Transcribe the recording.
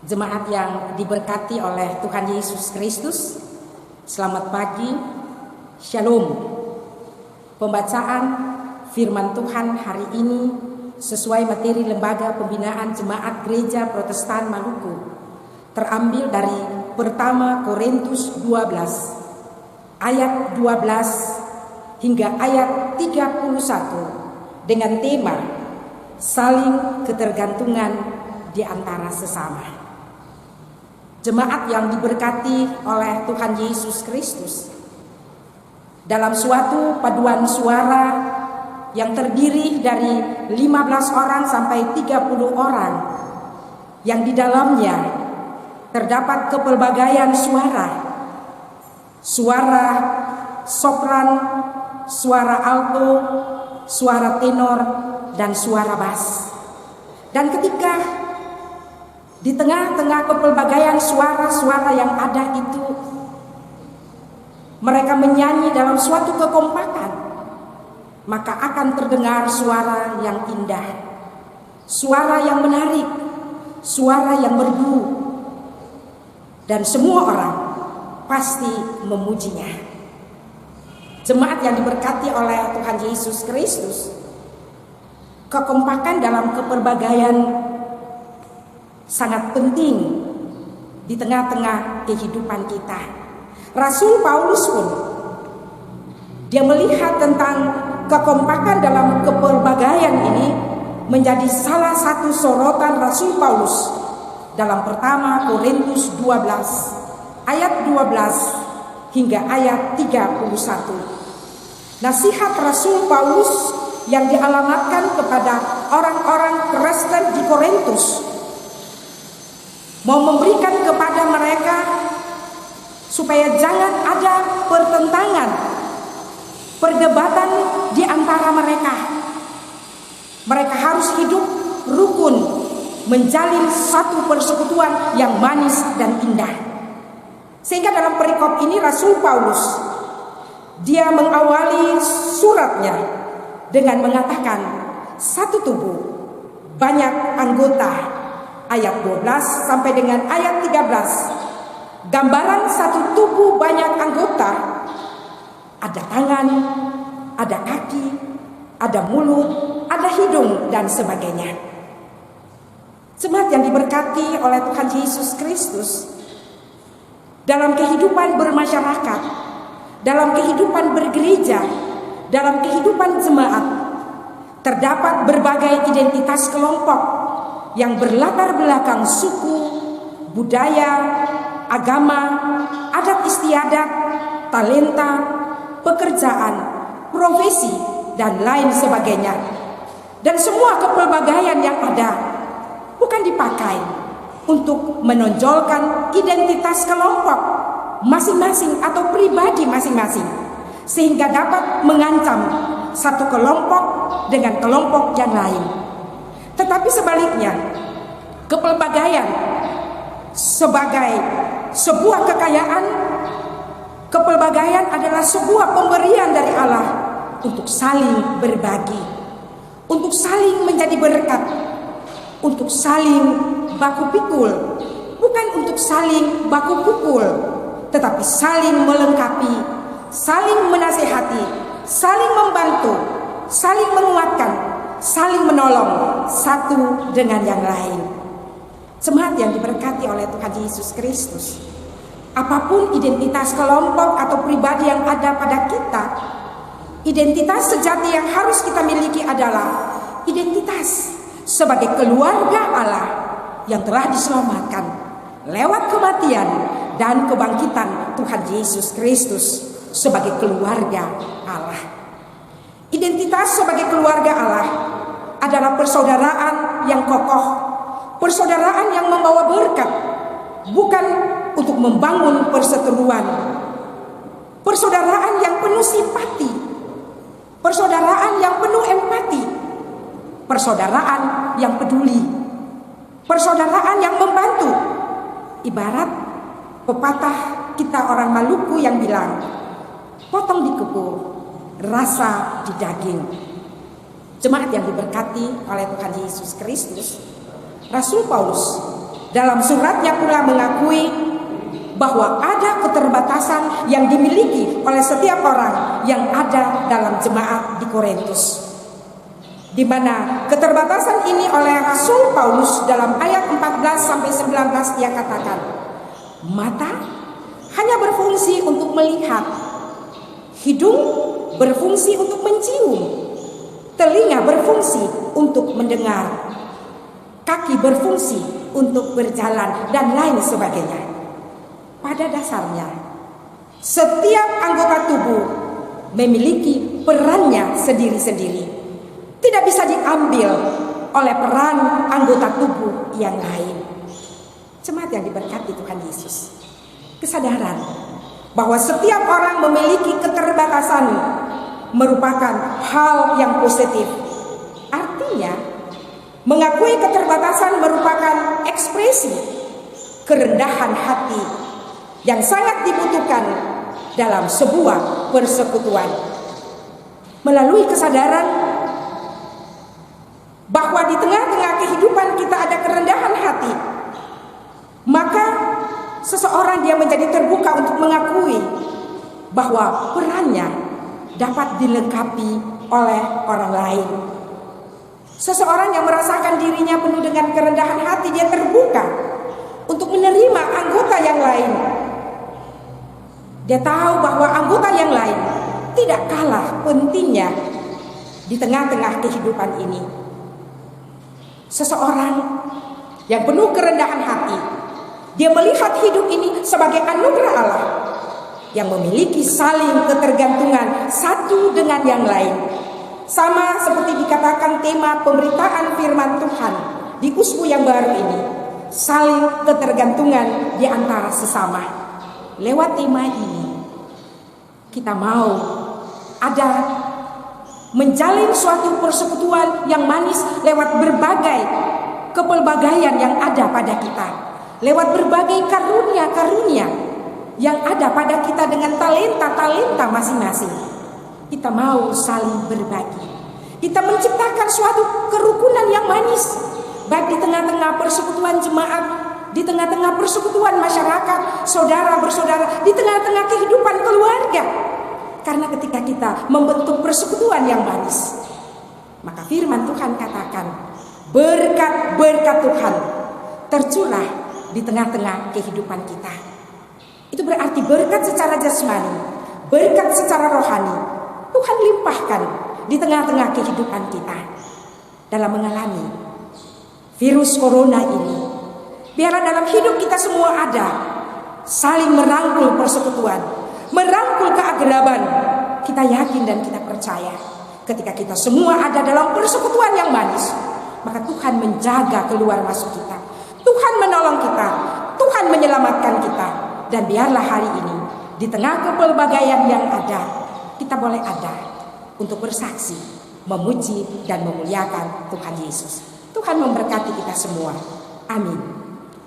Jemaat yang diberkati oleh Tuhan Yesus Kristus, selamat pagi, Shalom. Pembacaan firman Tuhan hari ini sesuai materi Lembaga Pembinaan Jemaat Gereja Protestan Maluku, terambil dari pertama Korintus 12 ayat 12 hingga ayat 31 dengan tema saling ketergantungan di antara sesama. Jemaat yang diberkati oleh Tuhan Yesus Kristus, dalam suatu paduan suara yang terdiri dari 15 orang sampai 30 orang, yang di dalamnya terdapat kepelbagaian suara, suara sopran, suara alto, suara tenor, dan suara bas. Dan ketika di tengah-tengah kepelbagaian suara-suara yang ada itu, mereka menyanyi dalam suatu kekompakan, maka akan terdengar suara yang indah, suara yang menarik, suara yang merdu, dan semua orang pasti memujinya. Jemaat yang diberkati oleh Tuhan Yesus Kristus, kekompakan dalam kepelbagaian sangat penting di tengah-tengah kehidupan kita. Rasul Paulus pun dia melihat tentang kekompakan dalam kepelbagaian ini menjadi salah satu sorotan Rasul Paulus dalam pertama Korintus 12 ayat 12 hingga ayat 31. Nasihat Rasul Paulus yang dialamatkan kepada orang-orang Kristen di Korintus, mau memberikan kepada mereka supaya jangan ada pertentangan, perdebatan di antara mereka. Mereka harus hidup rukun, menjalin satu persekutuan yang manis dan indah. Sehingga dalam perikop ini Rasul Paulus dia mengawali suratnya dengan mengatakan satu tubuh, banyak anggota. Ayat 12 sampai dengan ayat 13. Gambaran satu tubuh banyak anggota. Ada tangan, ada kaki, ada mulut, ada hidung, dan sebagainya. Jemaat yang diberkati oleh Tuhan Yesus Kristus, dalam kehidupan bermasyarakat, dalam kehidupan bergereja, dalam kehidupan jemaat, terdapat berbagai identitas kelompok yang berlatar belakang suku, budaya, agama, adat istiadat, talenta, pekerjaan, profesi, dan lain sebagainya. Dan semua kepelbagaian yang ada bukan dipakai untuk menonjolkan identitas kelompok masing-masing atau pribadi masing-masing, sehingga dapat mengancam satu kelompok dengan kelompok yang lain. Tetapi sebaliknya, kepelbagaian sebagai sebuah kekayaan, kepelbagaian adalah sebuah pemberian dari Allah untuk saling berbagi, untuk saling menjadi berkat, untuk saling baku pikul, bukan untuk saling baku pukul, tetapi saling melengkapi, saling menasihati, saling membantu, saling menguatkan, saling menolong satu dengan yang lain. Jemaat yang diberkati oleh Tuhan Yesus Kristus, apapun identitas kelompok atau pribadi yang ada pada kita, identitas sejati yang harus kita miliki adalah identitas sebagai keluarga Allah yang telah diselamatkan lewat kematian dan kebangkitan Tuhan Yesus Kristus sebagai keluarga Allah. Identitas sebagai keluarga Allah adalah persaudaraan yang kokoh, persaudaraan yang membawa berkat, bukan untuk membangun perseteruan. Persaudaraan yang penuh simpati, persaudaraan yang penuh empati, persaudaraan yang peduli, persaudaraan yang membantu. Ibarat pepatah kita orang Maluku yang bilang, potong di kuku, rasa di daging. Jemaat yang diberkati oleh Tuhan Yesus Kristus, Rasul Paulus Dalam suratnya pula mengakui bahwa ada keterbatasan yang dimiliki oleh setiap orang yang ada dalam jemaat di Korintus, di mana keterbatasan ini oleh Rasul Paulus dalam ayat 14-19 dia katakan, mata hanya berfungsi untuk melihat, hidung berfungsi untuk mencium, telinga berfungsi untuk mendengar, kaki berfungsi untuk berjalan, dan lain sebagainya. Pada dasarnya, setiap anggota tubuh memiliki perannya sendiri-sendiri. Tidak bisa diambil oleh peran anggota tubuh yang lain. Jemaat yang diberkati Tuhan Yesus, kesadaran bahwa setiap orang memiliki keterbatasan merupakan hal yang positif. Artinya, mengakui keterbatasan merupakan ekspresi kerendahan hati yang sangat dibutuhkan dalam sebuah persekutuan. Melalui kesadaran bahwa di tengah-tengah kehidupan kita ada kerendahan hati, maka seseorang dia menjadi terbuka untuk mengakui bahwa perannya dapat dilengkapi oleh orang lain. Seseorang yang merasakan dirinya penuh dengan kerendahan hati, dia terbuka untuk menerima anggota yang lain. Dia tahu bahwa anggota yang lain tidak kalah pentingnya di tengah-tengah kehidupan ini. Seseorang yang penuh kerendahan hati, dia melihat hidup ini sebagai anugerah Allah yang memiliki saling ketergantungan satu dengan yang lain. Sama seperti dikatakan tema pemberitaan firman Tuhan di usbu yang baru ini, saling ketergantungan di antara sesama. Lewat tema ini, kita mau ada menjalin suatu persekutuan yang manis lewat berbagai kepelbagaian yang ada pada kita, lewat berbagai karunia-karunia yang ada pada kita dengan talenta-talenta masing-masing. Kita mau saling berbagi. Kita menciptakan suatu kerukunan yang manis, baik di tengah-tengah persekutuan jemaat, di tengah-tengah persekutuan masyarakat, saudara bersaudara, di tengah-tengah kehidupan keluarga. Karena ketika kita membentuk persekutuan yang manis, maka firman Tuhan katakan, berkat-berkat Tuhan tercurah di tengah-tengah kehidupan kita. Itu berarti berkat secara jasmani, berkat secara rohani, Tuhan limpahkan di tengah-tengah kehidupan kita. Dalam mengalami virus corona ini, biarlah dalam hidup kita semua ada saling merangkul persekutuan, merangkul keakraban. Kita yakin dan kita percaya ketika kita semua ada dalam persekutuan yang manis, maka Tuhan menjaga keluar masuk kita, Tuhan menolong kita, Tuhan menyelamatkan kita. Dan biarlah hari ini di tengah kepelbagaian yang ada, kita boleh ada untuk bersaksi, memuji dan memuliakan Tuhan Yesus. Tuhan memberkati kita semua. Amin.